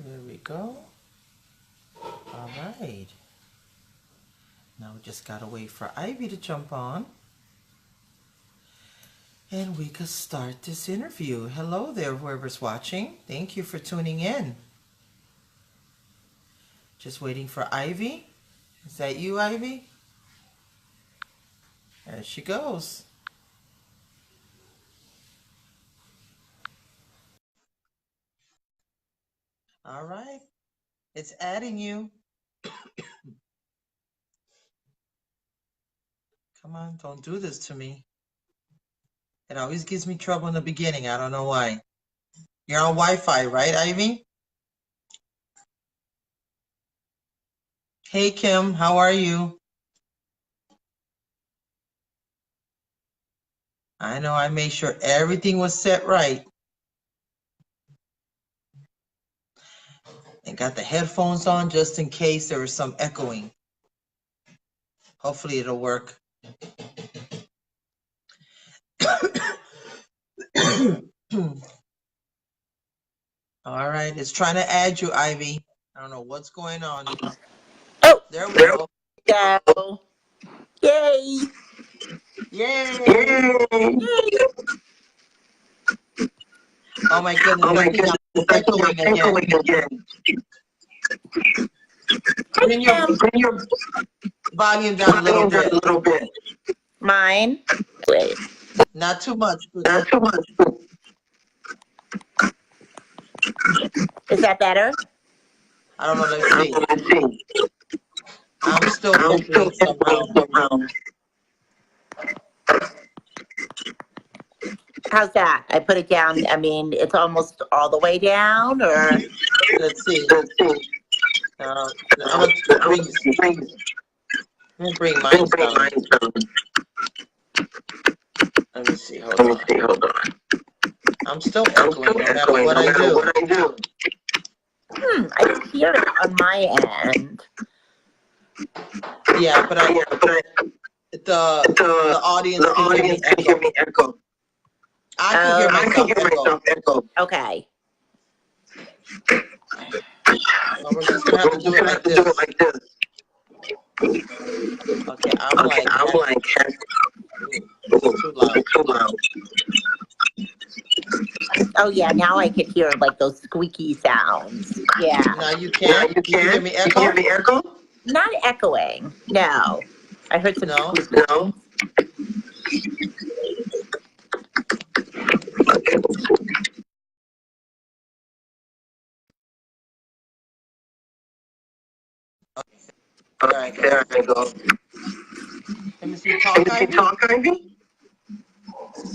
There we go. All right. Now we just gotta wait for Ivy to jump on. And we could start this interview. Hello there, whoever's watching. Thank you for tuning in. Just waiting for Ivy. Is that you, Ivy? There she goes. All right. It's adding you. Come on, don't do this to me. It always gives me trouble in the beginning. I don't know why. You're on Wi-Fi, right, Ivy? Hey, Kim, how are you? I know I made sure everything was set right. And got the headphones on just in case there was some echoing. Hopefully it'll work. All right, it's trying to add you, Ivy. I don't know what's going on. Oh, there we go. Go. Yay! Yay! Yay! Oh my goodness! Oh my goodness! Echoing again. Bring your volume down a little bit. Mine. Wait. Not too much. Not too much. Is that better? I don't know. Let's see. I'm still echoing somehow. How's that? I put it down. I mean, it's almost all the way down, or? Let's see. I'm gonna bring mine down. Let me see. Hold on. I'm still echoing no matter what I do. I can hear it on my end. Yeah, but the audience can hear me echo. I can hear myself echo. Okay. So we're just gonna have to do it like this. Okay, I'm like too loud. Oh yeah, now I can hear like those squeaky sounds. Yeah. Now you can. You can hear me echo. Can you hear me echo? Not echoing. No. I heard some. No. All right, there I go. Let me see. Talk, Ivy.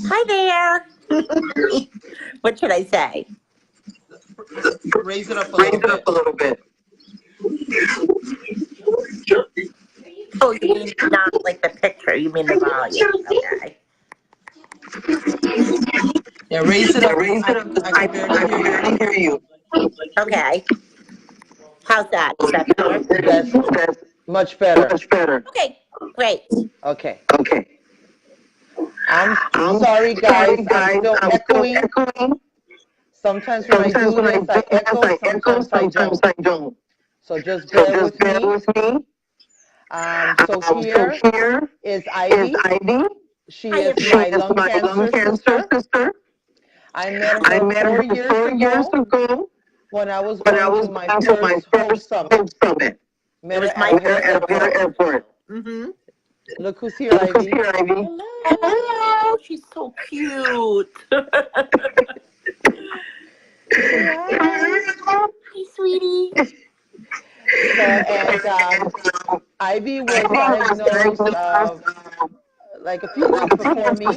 Hi there. What should I say? Raise it up a little bit. Oh, you mean not like the picture? You mean the volume? Okay. Yeah, raise it up. I can barely hear you. Okay. How's that? Is that better? That's much better. Okay, great. Okay. I'm sorry, guys. I'm still echoing. Sometimes when I do this, I echo. Sometimes I don't. So just bear with me. So here is Ivy. She is my lung cancer sister. I met her 4 years ago when I was going to my first Hope Summit. Met her at O'Hare Airport. Mm-hmm. Look who's here, Ivy. Hello. She's so cute. Hi, sweetie. So, and Ivy was diagnosed like a few months before me,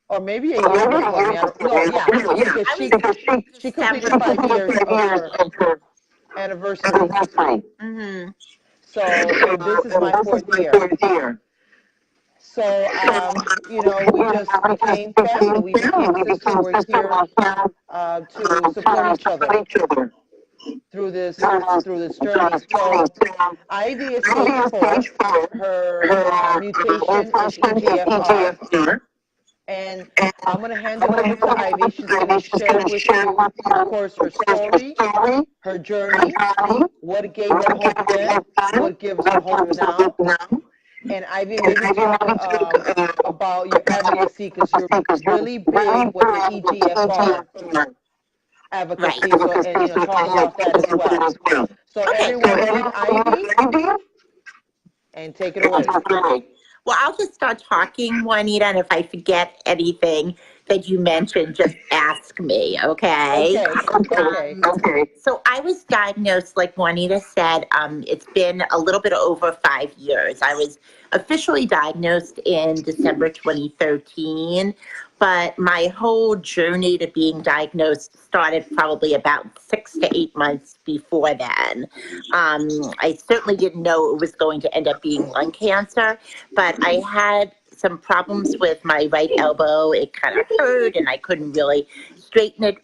or maybe a year before me. I don't know. Yeah, because she completed 5 years of her anniversary. Mm-hmm. So this is my 4th year. So, we just became family. We became sisters. We're here to support each other through this journey. So, Ivy is stage 4. Her mutation is EGFR. And I'm going to hand it over to Ivy. She's going to share with you, of course, her story, her journey, what gave her hope then, what gives her hope now. And Ivy, maybe talk about your advocacy, because you're really big with the EGFR advocacy. Right. So, and talk about that as well. So Okay. everyone, meet Ivy and take it away. Okay. Well, I'll just start talking, Juanita, and if I forget anything that you mentioned, just ask me, okay? Okay. So I was diagnosed, like Juanita said, it's been a little bit over 5 years. I was officially diagnosed in December 2013, but my whole journey to being diagnosed started probably about 6 to 8 months before then. I certainly didn't know it was going to end up being lung cancer, but I had some problems with my right elbow. It kind of hurt and I couldn't really straighten it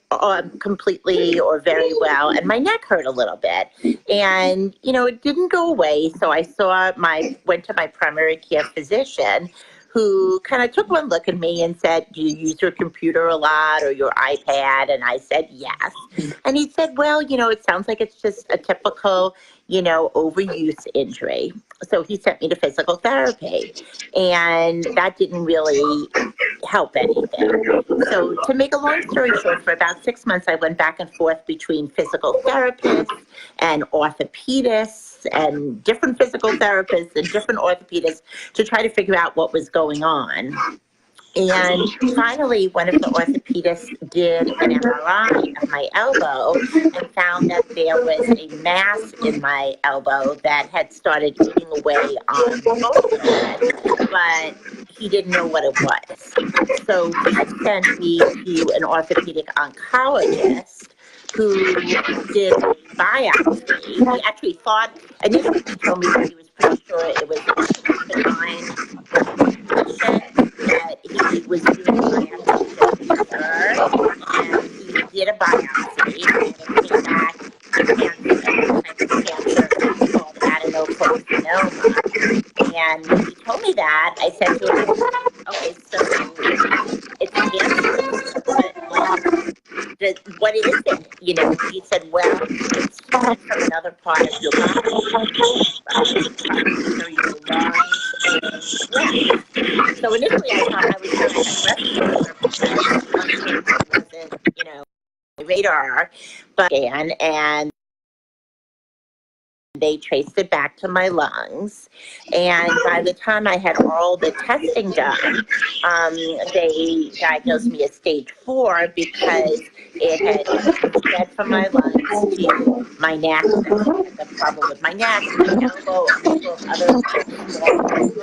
completely or very well. And my neck hurt a little bit. And, it didn't go away. So I went to my primary care physician, who kind of took one look at me and said, "Do you use your computer a lot or your iPad?" And I said, "Yes." And he said, "Well, it sounds like it's just a typical, overuse injury." So he sent me to physical therapy, and that didn't really help anything. So to make a long story short, for about 6 months, I went back and forth between physical therapists and orthopedists and different physical therapists and different orthopedists to try to figure out what was going on. And finally, one of the orthopedists did an MRI of my elbow and found that there was a mass in my elbow that had started eating away on both of them, but he didn't know what it was. So he sent me to an orthopedic oncologist who did a biopsy. He actually thought, initially he told me that he was pretty sure it was a benign condition, that he was doing a biopsy, and he did a biopsy, and it came back cancer, type of cancer called adenocarcinoma. And when he told me that, I said to him, "Okay, so it's cancerous, but what is it?" He said, "Well, it's spread from another part of your body, either your lungs or breath." So initially I thought I was having respiratory because lung cancer wasn't, my radar, but and they traced it back to my lungs. And by the time I had all the testing done, they diagnosed me as stage 4 because it had spread from my lungs to my neck. The problem with my neck, my elbow, a couple of other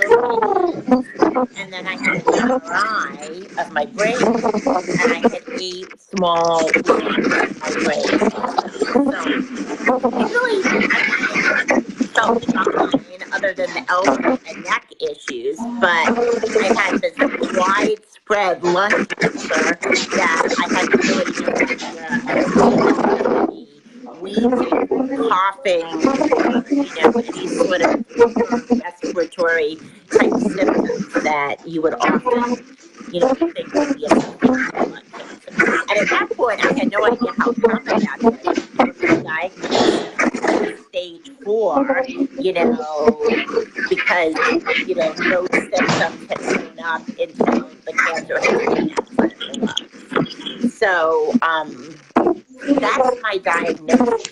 small, and then I had an MRI of my brain, and I had 8 small lesions in my brain also. So usually I felt fine other than the elbow and neck issues, but I had this widespread lung cancer that I had no idea wheezing, coughing, any sort of respiratory type symptoms that you would often, think would be associated with lung cancer. And at that point, I had no idea how common that was. Diagnosed stage 4, because, no symptoms had shown up until the cancer had. So, that's my diagnosis.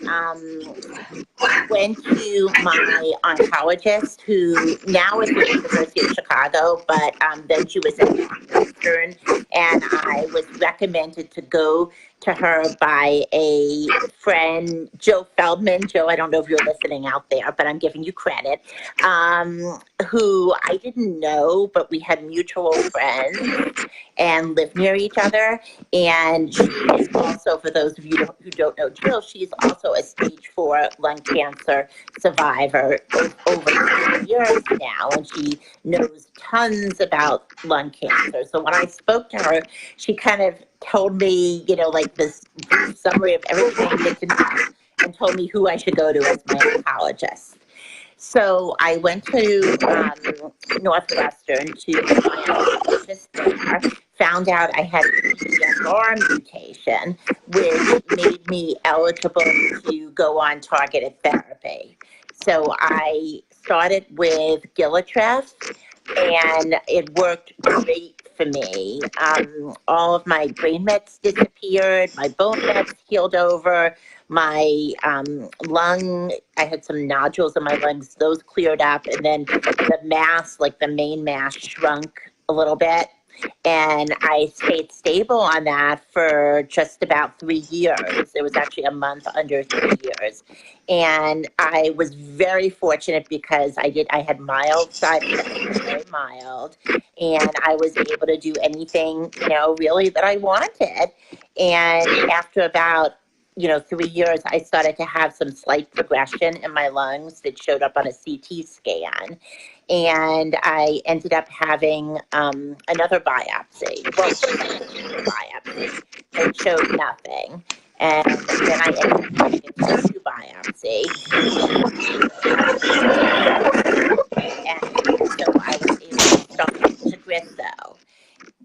I went to my oncologist, who now is at the University of Chicago, but then she was at Northwestern, and I was recommended to go to her by a friend, Joe Feldman. Joe, I don't know if you're listening out there, but I'm giving you credit, who I didn't know, but we had mutual friends and lived near each other. And she is also, for those of you who don't know Jill, she's also a stage 4 lung cancer survivor over 10 years now, and she knows tons about lung cancer. So when I spoke to her, she kind of told me, like this summary of everything I needed to know, and told me who I should go to as my oncologist. So I went to Northwestern to get my oncologist there, found out I had an EGFR mutation, which made me eligible to go on targeted therapy. So I started with Gillitref, and it worked great for me. All of my brain mets disappeared, my bone mets healed over, my lung, I had some nodules in my lungs, those cleared up, and then the mass, like the main mass, shrunk a little bit. And I stayed stable on that for just about 3 years. It was actually a month under 3 years. And I was very fortunate because I had mild side effects, very mild, and I was able to do anything, really that I wanted. And after about 3 years, I started to have some slight progression in my lungs that showed up on a CT scan. And I ended up having another biopsy. Well, first I had a biopsy that showed nothing. And then I ended up having a tissue biopsy. And so I was able to start Tagrisso.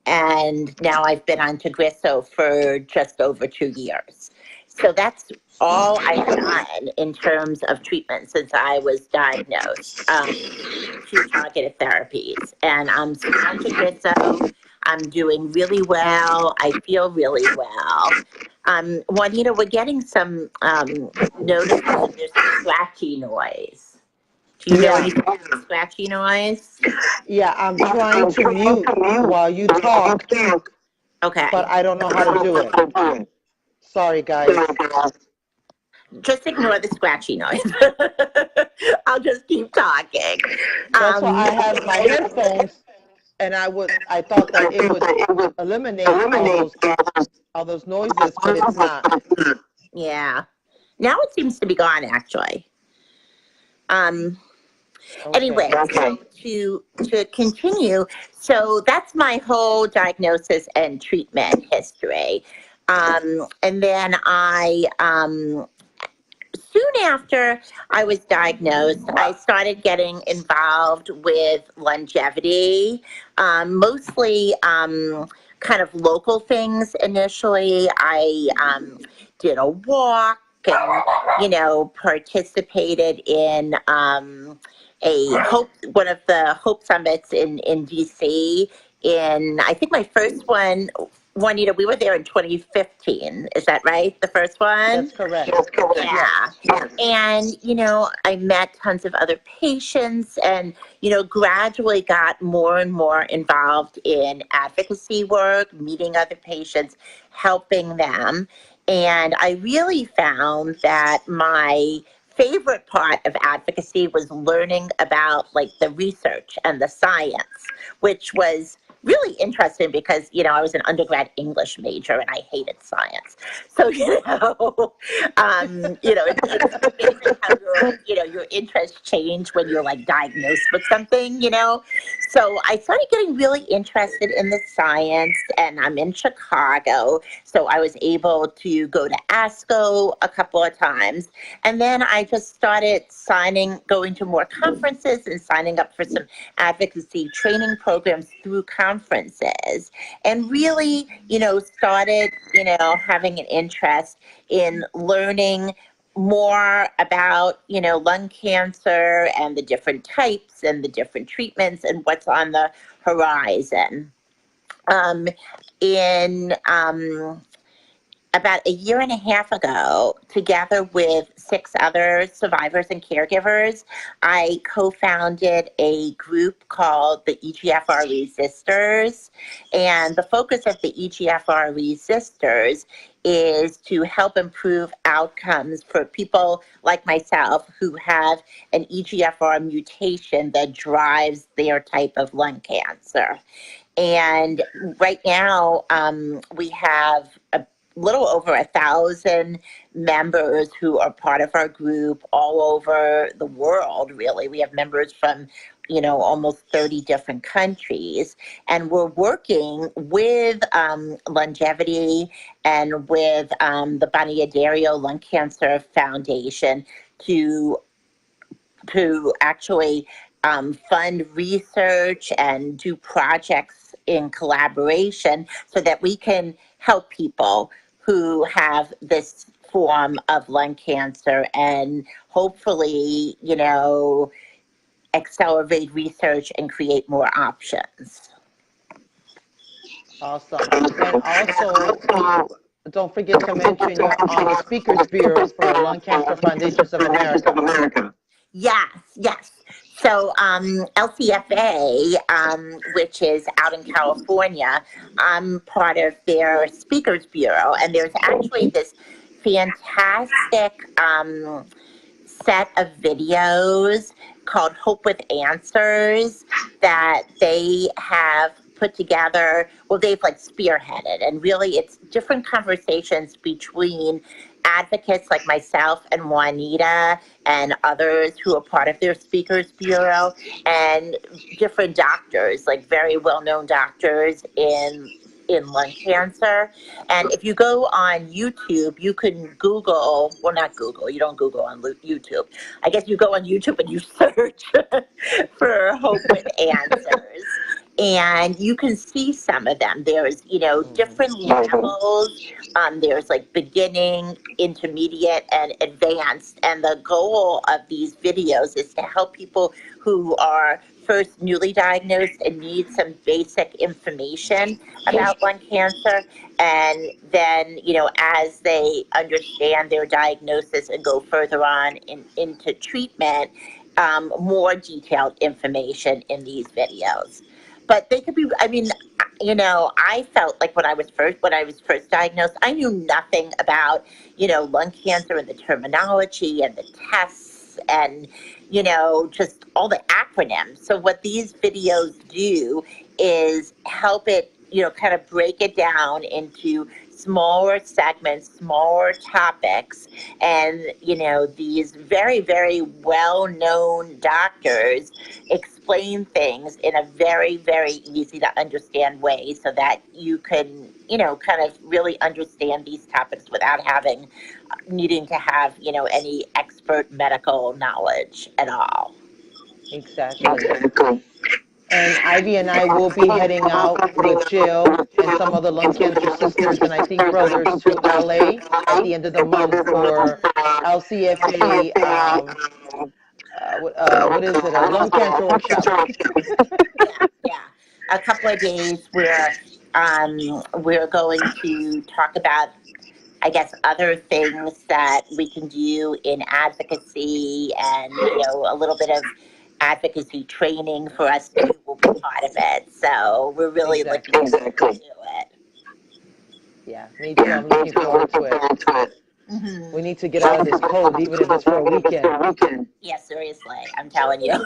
And now I've been on Tagrisso for just over 2 years. So that's all I've done in terms of treatment since I was diagnosed, 2 targeted therapies. And I'm still on Tagrisso. I'm doing really well. I feel really well. Juanita, we're getting some notices that there's a scratchy noise. Do you know anything about scratchy noise? Yeah, I'm trying to mute while you talk, Okay. but I don't know how to do it. Sorry, guys. Just ignore the scratchy noise. I'll just keep talking. That's why I have my headphones, and I thought that it would eliminate all those noises, but it's not. Yeah. Now it seems to be gone, actually. Okay. Anyway, so to continue, so that's my whole diagnosis and treatment history. And then soon after I was diagnosed, I started getting involved with longevity, mostly kind of local things initially. I did a walk and, participated in one of the Hope Summits in DC. I think my first one, Juanita, we were there in 2015. Is that right? The first one? That's correct. Yeah. And, I met tons of other patients and, gradually got more and more involved in advocacy work, meeting other patients, helping them. And I really found that my favorite part of advocacy was learning about like the research and the science, which was really interesting because, I was an undergrad English major and I hated science. So, it's amazing how your interests change when you're like diagnosed with something, So I started getting really interested in the science, and I'm in Chicago. So I was able to go to ASCO a couple of times. And then I just started going to more conferences and signing up for some advocacy training programs through conferences, and really, started, having an interest in learning more about, lung cancer and the different types and the different treatments and what's on the horizon. In about a year and a half ago, together with 6 other survivors and caregivers, I co-founded a group called the EGFR Resistors. And the focus of the EGFR Resistors is to help improve outcomes for people like myself who have an EGFR mutation that drives their type of lung cancer. And right now, we have a little over 1,000 members who are part of our group all over the world, really. We have members from, almost 30 different countries. And we're working with longevity and with the Baniadario Lung Cancer Foundation to to actually fund research and do projects in collaboration so that we can help people who have this form of lung cancer and hopefully, accelerate research and create more options. Awesome. And also, don't forget to mention you're on the Speakers Bureau for Lung Cancer Foundations of America. Yes. So LCFA, which is out in California, I'm part of their Speakers Bureau, and there's actually this fantastic set of videos called Hope with Answers that they have put together. Well, they've like spearheaded, and really it's different conversations between advocates like myself and Juanita and others who are part of their Speakers Bureau, and different doctors, like very well-known doctors in lung cancer. And if you go on YouTube, you can Google, well, not Google, you don't Google on YouTube. I guess you go on YouTube and you search for Hope with Answers. And you can see some of them. There's, different levels. There's like beginning, intermediate, and advanced. And the goal of these videos is to help people who are first newly diagnosed and need some basic information about lung cancer. And then, as they understand their diagnosis and go further on into treatment, more detailed information in these videos. But they could be, I felt like when I was first diagnosed, I knew nothing about, lung cancer and the terminology and the tests and, just all the acronyms. So what these videos do is help it, kind of break it down into smaller segments, smaller topics. And, these very, very well-known doctors explain things in a very, very easy to understand way so that you can, kind of really understand these topics without needing to have, any expert medical knowledge at all. Exactly. And Ivy and I will be heading out with Jill and some other lung cancer sisters and I think brothers to LA at the end of the month for LCFA, what is it, a lung cancer workshop. Yeah. A couple of days where we're going to talk about, I guess, other things that we can do in advocacy and, a little bit of advocacy training for us who will be part of it. So we're really looking forward to it. Yeah, me too. I'm looking forward to it. Mm-hmm. We need to get out of this cold, even if it's for a weekend. Yeah, seriously, I'm telling you.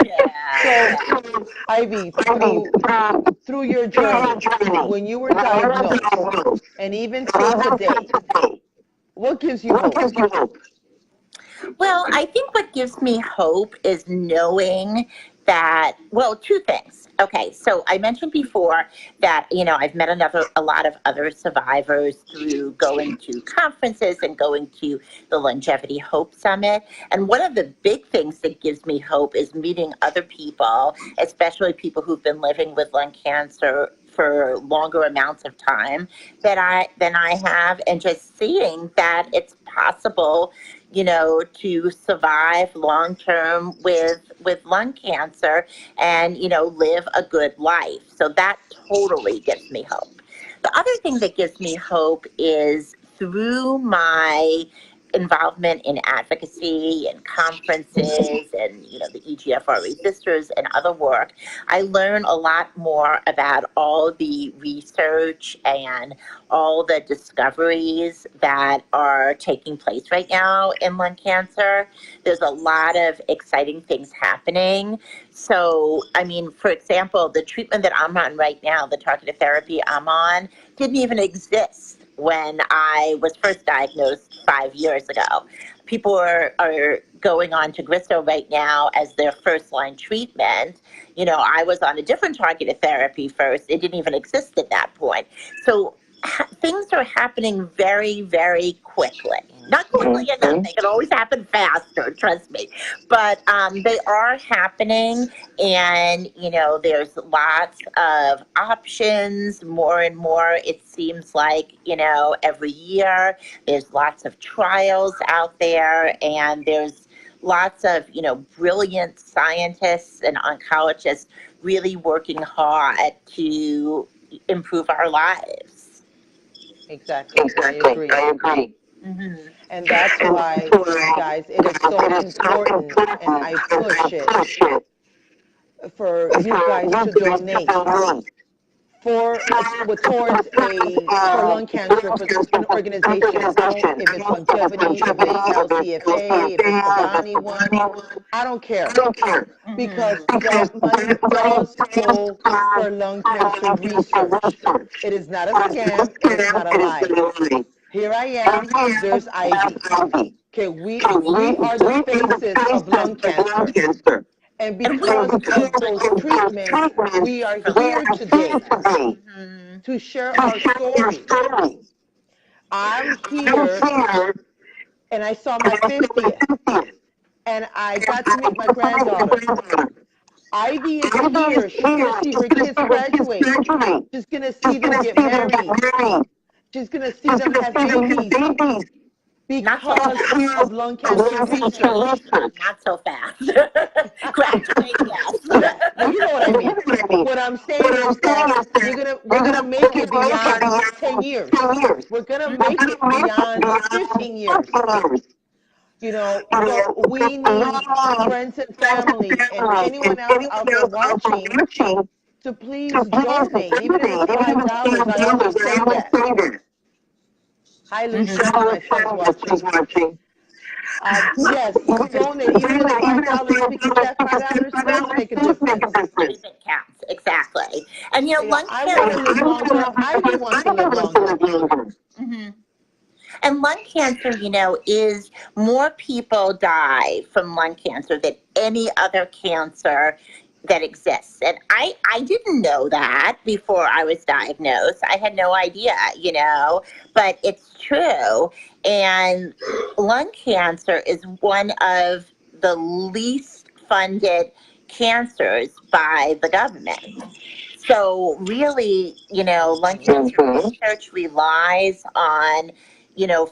Yeah. So, Ivy, through your journey, when you were diagnosed, and even till today, what gives you hope? Well, I think what gives me hope is knowing that, well, two things. Okay, so I mentioned before that, I've met a lot of other survivors through going to conferences and going to the Longevity Hope Summit. And one of the big things that gives me hope is meeting other people, especially people who've been living with lung cancer for longer amounts of time than I have, and just seeing that it's possible, to survive long term with lung cancer and, live a good life. So that totally gives me hope. The other thing that gives me hope is through my involvement in advocacy and conferences and, the EGFR resistors and other work, I learn a lot more about all the research and all the discoveries that are taking place right now in lung cancer. There's a lot of exciting things happening. So, for example, the treatment that I'm on right now, the targeted therapy I'm on, didn't even exist when I was first diagnosed 5 years ago. People are going on to Tagrisso right now as their first line treatment. I was on a different targeted therapy first. It didn't even exist at that point. So things are happening very, very quickly. Not quickly enough. They can always happen faster, trust me. But they are happening, and there's lots of options, more and more. It seems like every year there's lots of trials out there, and there's lots of brilliant scientists and oncologists really working hard to improve our lives. Exactly. I agree. Hmm. And that's why, guys, it is so important, and I push it for you guys to donate towards for lung cancer for an organization. I don't if it's longevity, if it's LCFA, if it's the Ghani one. I don't care, because that money does go for lung cancer research. It is not a scam. It is not a lie. Here I am. There's Ivy. Okay, we are the faces of lung cancer. And because of those treatments, we are here today to share our story. I'm here, and I saw my 50th, and I got to meet my granddaughter. Ivy is here. She's going to see her kids graduate. She's going to see them get married. She's going to see them have babies because of lung cancer research. Not so fast. Graduate, yes. Well, you know what I mean. What I'm saying is that we're gonna make it beyond 10 years. We're gonna make it beyond 15 years. But we need friends and family and anyone else out there watching to please donate, even if it's $5. I always say that. Hi, Lucia, my friends watching. Yes, donate. Even if it's $5, because that $5 does make a difference. It counts, exactly. And lung I cancer. want to live longer. Ivy wants to live longer. Mm-hmm. And lung cancer, is more people die from lung cancer than any other cancer that exists. And I didn't know that before I was diagnosed. I had no idea, but it's true. And lung cancer is one of the least funded cancers by the government. So really, lung cancer research relies on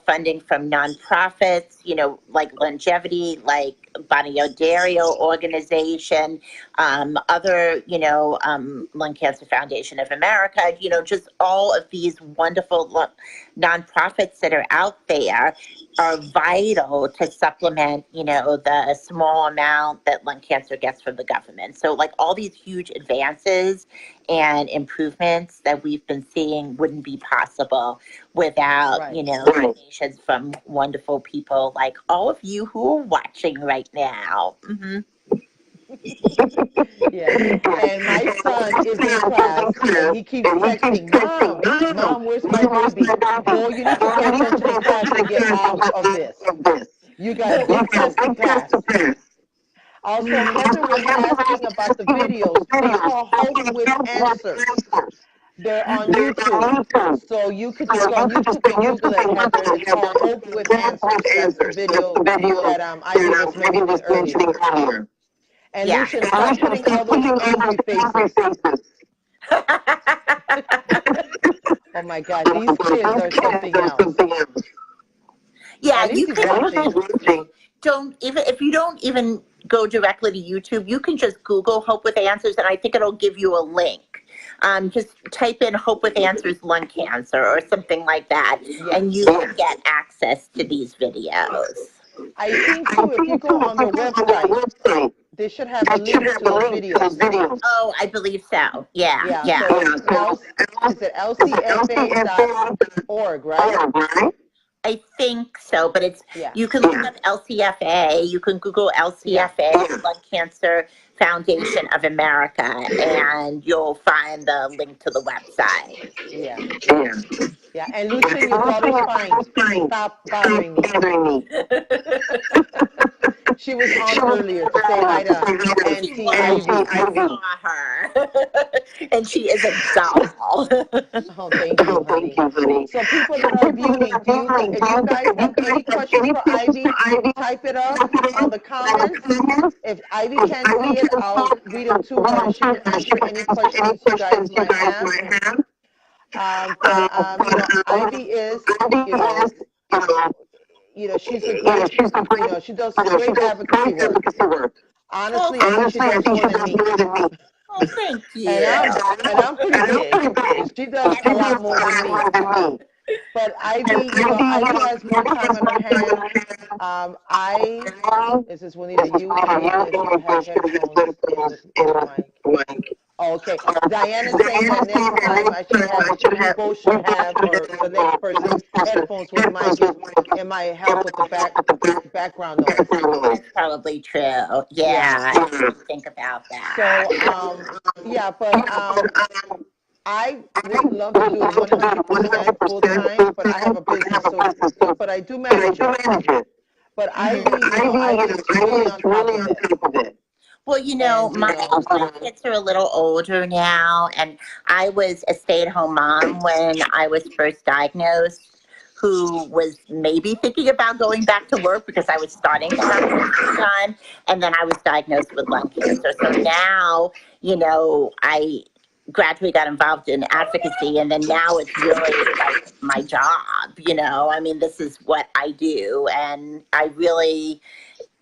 funding from nonprofits, like Longevity, like Bonnie Dario organization, other, Lung Cancer Foundation of America, just all of these wonderful nonprofits that are out there are vital to supplement, the small amount that lung cancer gets from the government. So like all these huge advances and improvements that we've been seeing wouldn't be possible without, donations from wonderful people like all of you who are watching right now. Mm-hmm. Yeah. And my son is in class, and he keeps texting, Mom, where's my baby? Boy, you need to pay attention in class and get out of this. You got a big test to pass. Also, Heather was asking about the videos. They call Hope with Answers. They're on YouTube. So you could just go on YouTube and Google it, Heather. It's called Hope with Answers. That's the video that Ivy was mentioning earlier. And Lucian, stop putting all those angry faces. Oh my God, these kids are something else. Yeah, you can. Don't even if you don't even go directly to YouTube, you can just Google Hope with Answers, and I think it'll give you a link. Just type in Hope with Answers lung cancer or something like that, and you can get access to these videos. I think too, if you go on their website, they should have a link to those videos. Oh, I believe so. Yeah. So is it lcfa.org, right? I think so, but you can look up LCFA. You can Google LCFA, Lung Cancer Foundation of America, and you'll find the link to the website. Yeah. And Lucian, your daughter's fine. Stop bothering me. She was on earlier to say hi to Auntie Ivy. I saw her. And she is a doll. Oh, thank you, honey. So people that are viewing, if you guys have any questions for Ivy, type it up on the comments. If Ivy can't see it, I'll read them to her and she can answer any questions you guys might have. Ivy is, she's a great, she does great advocacy work. Honestly, I think she does more than me. Oh, thank you. And I'm pretty big. She does a lot more than me. But Ivy, Ivy has more time on her hands. This is Juanita. You if you have headphones in the mic. Okay. Diane is saying that next time we both should have, or the next person, headphones with mic. It might help with the background noise. That's probably true. Yeah, I didn't think about that. So, I would love to do it 100% full time, but I have a business, but I do manage it. But Ivy is really on top of it. Well, my kids are a little older now, and I was a stay-at-home mom when I was first diagnosed, who was maybe thinking about going back to work because I was starting to have a time, and then I was diagnosed with lung cancer. So now, I gradually got involved in advocacy, and then now it's really like my job. This is what I do, and I really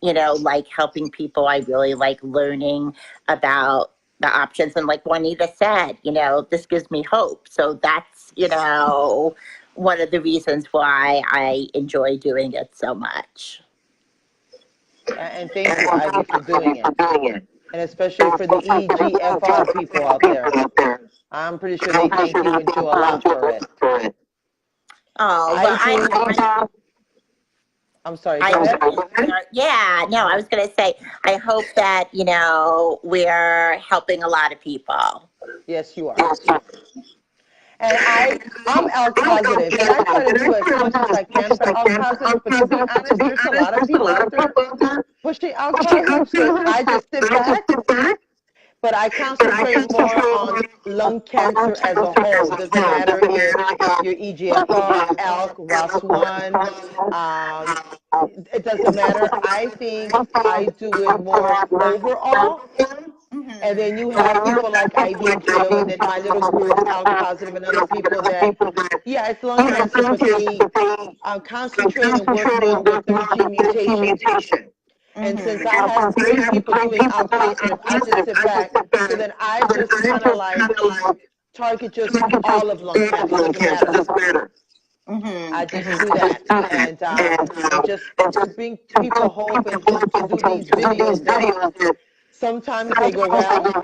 like helping people. I really like learning about the options. And like Juanita said, this gives me hope. So that's, one of the reasons why I enjoy doing it so much. And thank you, Ivy, for doing it. And especially for the EGFR people out there. I'm pretty sure they thank you and do a lot for it. Oh, well, I'm sorry, go ahead. I was going to say, I hope that, we're helping a lot of people. Yes, you are. And I'm ALK positive, and I try to do as much as I can for ALK positive, but to be honest, there's a lot of people out there pushing ALK positive, so I just sit back, but I concentrate more on lung cancer as a whole. Doesn't matter if you're EGFR, ALK, ROS1, it doesn't matter. I think I do it more overall. And then you have people like Ivy and Jill, and then my little group, ALK positive, and other people that, it's lung cancer, but they concentrate and work more with their gene mutation. And since I have 3 people doing ALK positive, I just sit back. So then I just kind of like target just all of lung cancer. Doesn't matter. I just do that, and just to bring people hope, and just to do these videos that sometimes they go well,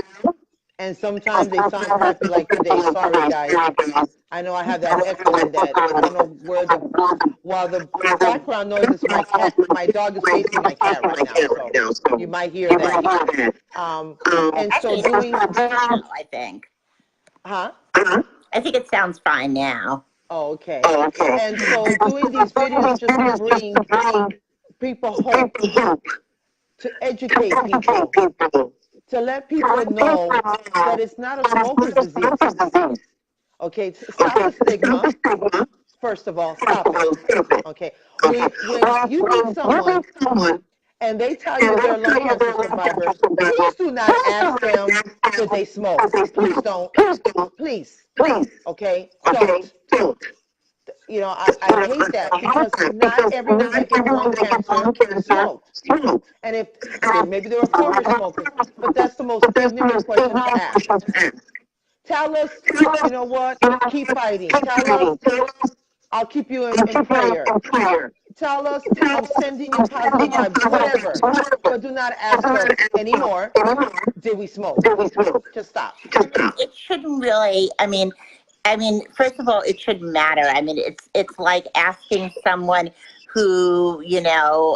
and sometimes they sound crappy like today. Sorry, guys. I know I have that echo in that. I don't know while the background noise is my cat. My dog is facing my cat right now, so you might hear that. And so doing, I think. Huh? I think it sounds fine now. Oh, okay. And so doing these videos just to bring people hope, to educate people, to let people know that it's not a smoker's disease. Okay, stop the stigma. First of all, stop it. Okay, when you meet someone and they tell you they're lung cancer survivors, please do not ask them did they smoke. Please don't. Please. Okay, don't. I hate that because not everyone that gets lung cancer smoked. And if maybe they were former smokers, but that's the most ignorant question to ask. Tell us, you know what, keep fighting. Tell us, I'll keep you in prayer. Tell us, I'm sending you positive vibes, whatever. But do not ask us anymore, did we smoke? Just stop. It shouldn't really, first of all, it shouldn't matter. It's like asking someone who,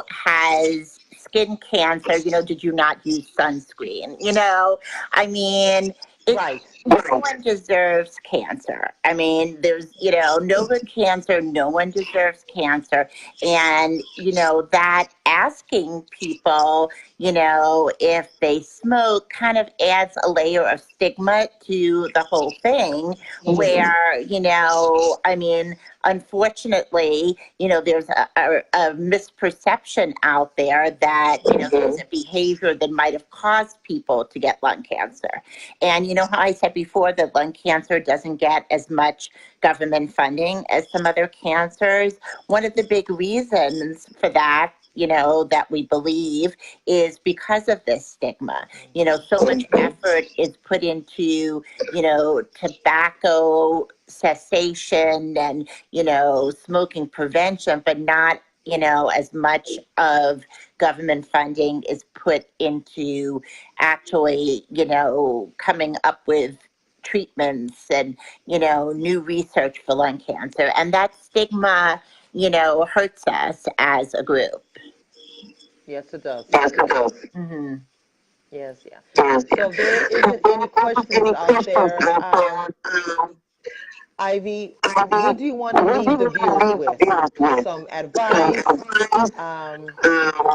has skin cancer, did you not use sunscreen? Right. no one deserves cancer. I mean, there's, no good cancer, no one deserves cancer. And, that asking people, if they smoke kind of adds a layer of stigma to the whole thing where, I mean, unfortunately, there's a misperception out there that, there's a behavior that might have caused people to get lung cancer. And you know how I said before that lung cancer doesn't get as much government funding as some other cancers? One of the big reasons for that, that we believe is because of this stigma. So much effort is put into, tobacco cessation and, smoking prevention, but not, as much of government funding is put into actually, coming up with treatments and, new research for lung cancer. And that stigma, hurts us as a group. Yes, it does. Mm-hmm. Yes, yeah. So if there isn't any questions out there, Ivy, what do you want to leave the viewers with? Some advice,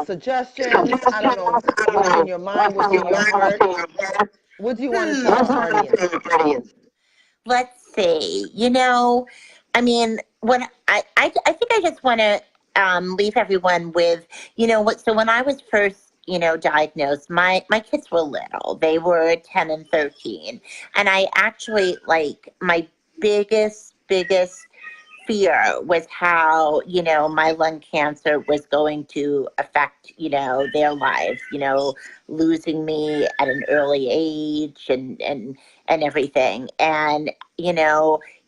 suggestions? I don't know what's in your mind, what's in your heart. What do you want to tell our audience? Let's see. I mean, when I think I just want to leave everyone with, so when I was first, diagnosed, my kids were little. They were 10 and 13. And I actually, my biggest fear was how, my lung cancer was going to affect, their lives, losing me at an early age and everything. And,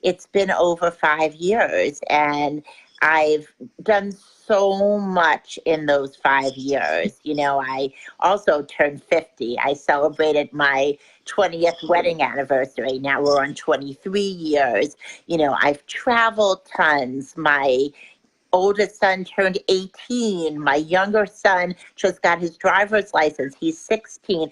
it's been over 5 years and I've done so much in those 5 years. I also turned 50. I celebrated my 20th wedding anniversary. Now we're on 23 years. I've traveled tons. My oldest son turned 18. My younger son just got his driver's license. He's 16.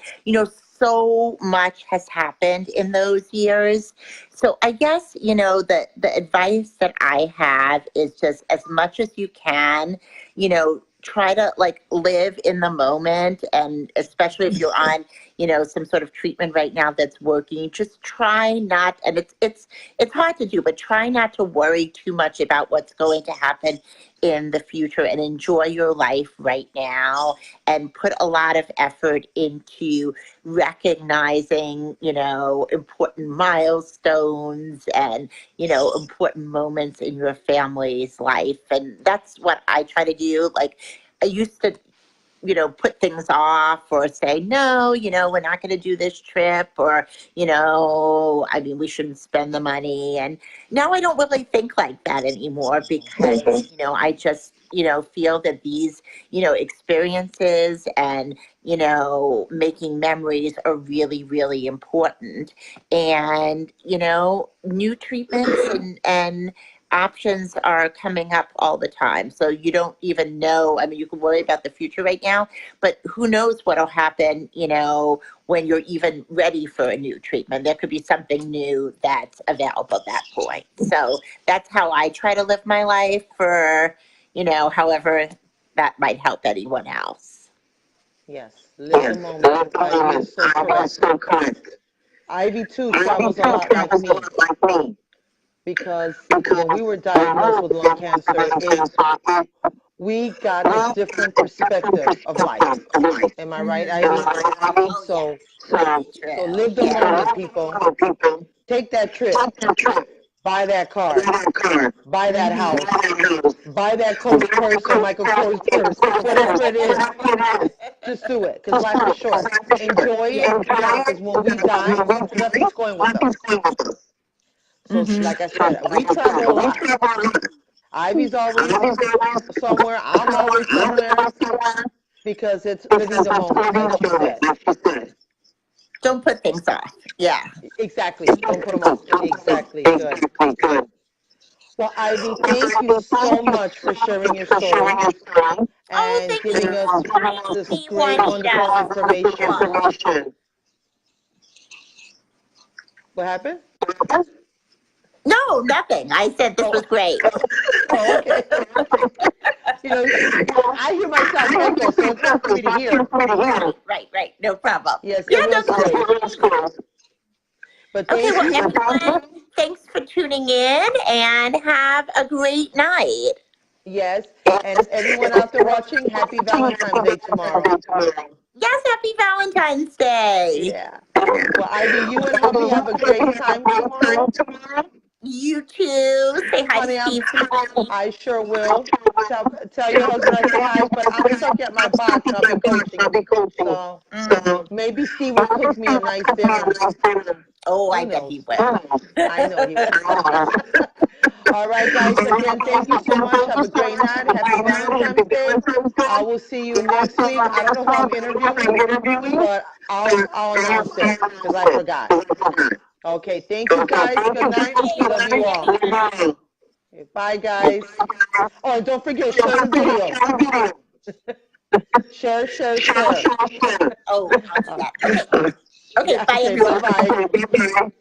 So much has happened in those years. So I guess, the advice that I have is just as much as you can, try to live in the moment. And especially if you're on, some sort of treatment right now that's working, just try not, and it's hard to do, but try not to worry too much about what's going to happen in the future and enjoy your life right now and put a lot of effort into recognizing, important milestones and, important moments in your family's life. And that's what I try to do. I used to, put things off or say, no, we're not going to do this trip or, we shouldn't spend the money. And now I don't really think like that anymore because, I just, feel that these, experiences and, making memories are really, really important. And, new treatments and options are coming up all the time. So you don't even know. You can worry about the future right now, but who knows what'll happen, when you're even ready for a new treatment. There could be something new that's available at that point. So that's how I try to live my life for, however that might help anyone else. Yes, live the moment. Ivy is so correct. Ivy, too, travels a lot like me. Because when we were diagnosed with lung cancer, we got a different perspective of life. Am I right, Ivy? So live the moment, people. Take that trip. Buy that car. Buy that house. Buy that Coach purse or Michael Kors purse. Whatever it is, just do it. Because life is short. Enjoy it. Because when we die, nothing's going with us. So, like I said, we travel a lot. Ivy's always somewhere. I'm always somewhere because it's living the moment, like you said. Don't put things off. Yeah. Exactly. Don't put them off. Exactly. Good. Well, Ivy, thank you so much for sharing your story and giving us this great, wonderful information. What happened? No, nothing. I said this was great. Oh, okay. I hear myself echo, so it's hard for me to hear. Right. No problem. Yes, Yeah, it no, was great. But okay, thank well, you. everyone, thanks for tuning in and have a great night. Yes, and everyone out there watching, happy Valentine's Day tomorrow. Yes, happy Valentine's Day. Yeah. Well, Ivy, you and hubby have a great time tomorrow. You too. Say hi Honey, to Steve. I sure will. Tell your husband I say hi, but I'm stuck at my box and I'll be coaching. So maybe Steve will cook me a nice dinner. Oh, I Who bet he knows? will. I know he will. All right, guys. Again, thank you so much. Have a great night. Happy Valentine's Day. I will see you next week. I don't know who I'm interviewing, but I'll announce it because I forgot. Okay. Thank you, guys. Good night. Love you all. Okay, bye, guys. Oh, and don't forget, share the video. Share. Oh, I'll do that. Okay. Okay, Yeah, bye, okay, everyone. bye-bye.